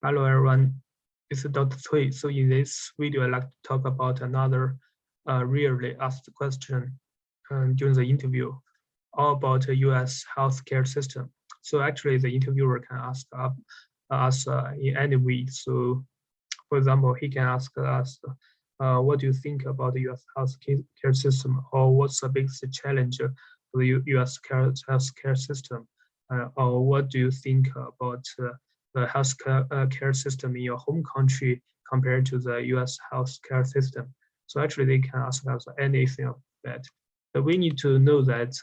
Hello everyone, this is Dr. Cui. So in this video, I'd like to talk about another rarely asked question during the interview, all about the US healthcare system. So actually the interviewer can ask us in any way. So for example, he can ask us, what do you think about the US healthcare system? Or what's the biggest challenge for the US healthcare system? Or what do you think about the healthcare care system in your home country compared to the US healthcare system? So actually they can ask us anything of that. But we need to know that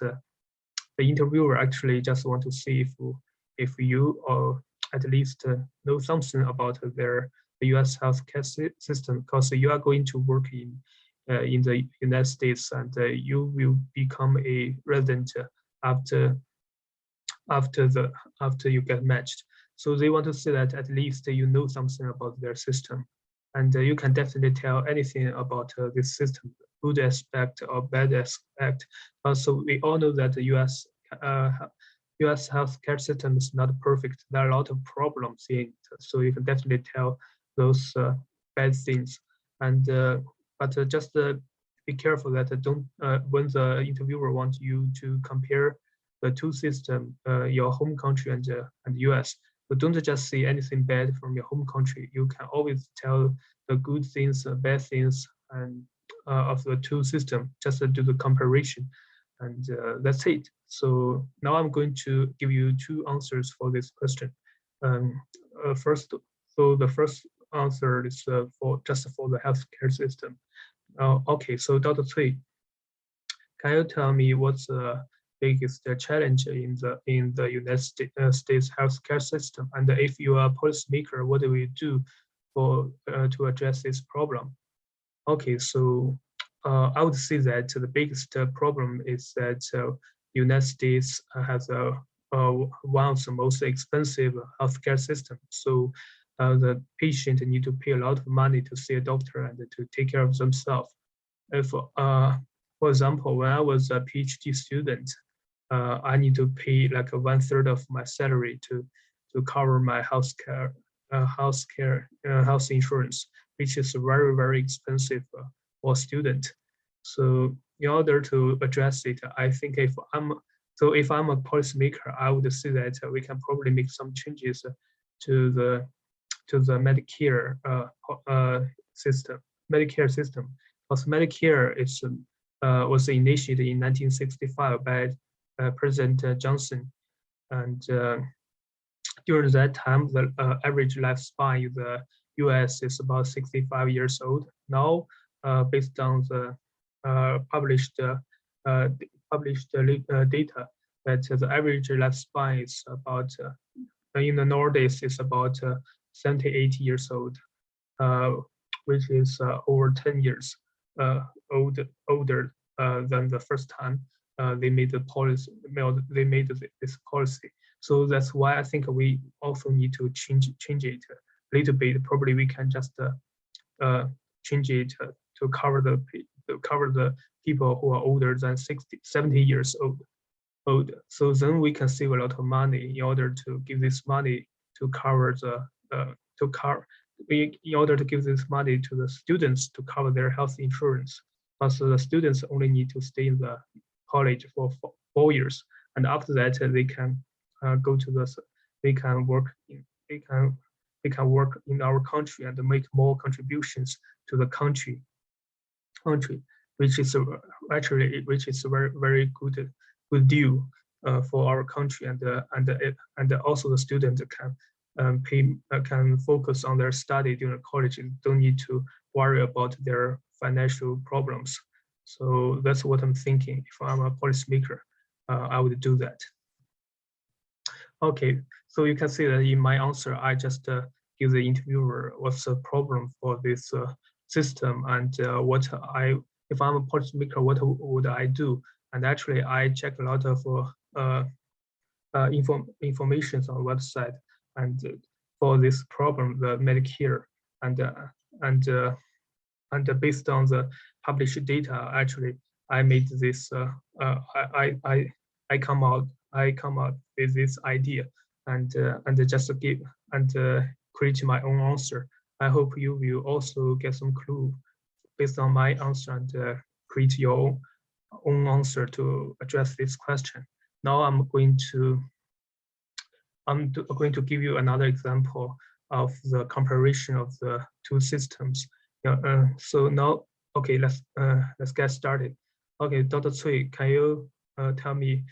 the interviewer actually just want to see if you or at least know something about the US healthcare system, because you are going to work in the United States, and you will become a resident after after you get matched. So they want to see that at least you know something about their system, and you can definitely tell anything about this system, good aspect or bad aspect. So we all know that the US healthcare system is not perfect. There are a lot of problems in it, so you can definitely tell those bad things. And but just be careful that don't when the interviewer wants you to compare the two systems, your home country and US. But don't just say anything bad from your home country. You can always tell the good things, bad things, and of the two systems. Just do the comparison, and that's it. So now I'm going to give you two answers for this question. First, so the first answer is for just for the healthcare system. Okay, so Dr. Cui, can you tell me what's the biggest challenge in the United States healthcare system? And if you are a policymaker, what do you do for to address this problem? Okay, so I would say that the biggest problem is that United States has one of the most expensive healthcare systems. So the patient need to pay a lot of money to see a doctor and to take care of themselves. If, for example, when I was a PhD student, I need to pay like 1/3 of my salary to cover my health insurance, which is very expensive for a student. So in order to address it, I think if I'm a policymaker, I would say that we can probably make some changes to the Medicare system, because Medicare was initiated in 1965 by President Johnson, and during that time, the average lifespan in the U.S. is about 65 years old. Now, based on the published data, that the average lifespan is about in the Nordics is about 78 years old, which is over 10 years older than the first time they made the policy. They made this policy. So that's why I think we also need to change it a little bit. Probably we can just change it to cover the people who are older than 70 years old. So then we can save a lot of money in order to give this money to cover in order to give this money to the students to cover their health insurance. Also, the students only need to stay in the college for 4 years, and after that they can they can work in our country and make more contributions to the country, which is a very good deal for our country, and also the students can focus on their study during college and don't need to worry about their financial problems. So that's what I'm thinking. If I'm a policymaker, I would do that. Okay, so you can see that in my answer, I just give the interviewer what's the problem for this system, and if I'm a policymaker, what would I do? And actually, I check a lot of information on the website, and for this problem, the Medicare, and based on the published data, actually, I made this. I come out with this idea, and just give and create my own answer. I hope you will also get some clue based on my answer and create your own answer to address this question. Now I'm going to give you another example of the comparison of the two systems. So now, okay, let's get started. Okay, Dr. Cui, can you tell me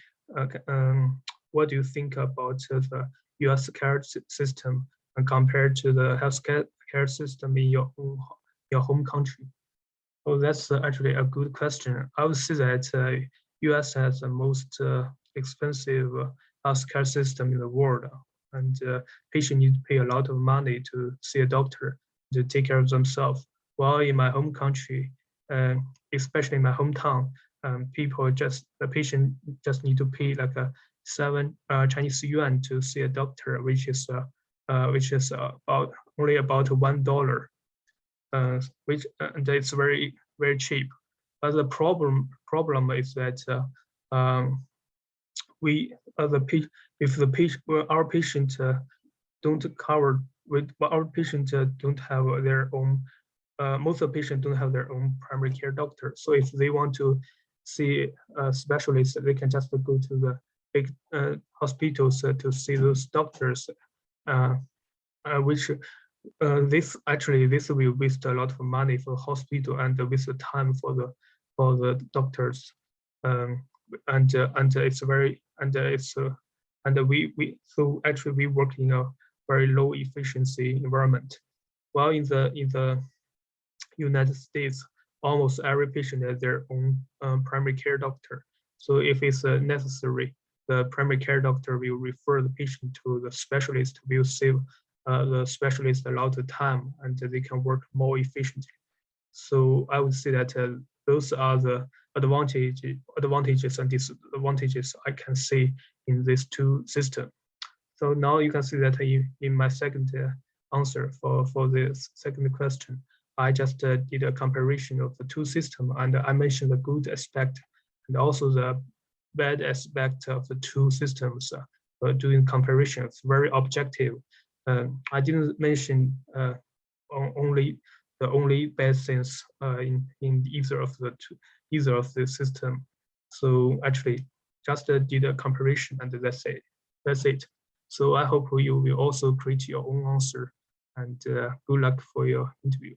what do you think about the U.S. care system compared to the healthcare system in your home country? Oh, that's actually a good question. I would say that U.S. has the most expensive healthcare system in the world, and patients need to pay a lot of money to see a doctor to take care of themselves. While in my home country, especially in my hometown, the patient just need to pay like a 7 Chinese yuan to see a doctor, which is about only about $1, which and it's very cheap. But the problem is that our patient don't cover with our patient don't have their own. Most of the patients don't have their own primary care doctor. So if they want to see a specialist, they can just go to the big hospitals to see those doctors, which this will waste a lot of money for the hospital and waste the time for the doctors, and it's very so actually we work in a very low efficiency environment. While in the United States, almost every patient has their own primary care doctor. So if it's necessary, the primary care doctor will refer the patient to the specialist, will save the specialist a lot of time and they can work more efficiently. So I would say that those are the advantages and disadvantages I can see in these two systems. So now you can see that in my second answer for this second question, I just did a comparison of the two systems, and I mentioned the good aspect and also the bad aspect of the two systems doing comparison. It's very objective. I didn't mention only bad things in either of the system. So actually, just did a comparison, and that's it. So I hope you will also create your own answer, and good luck for your interview.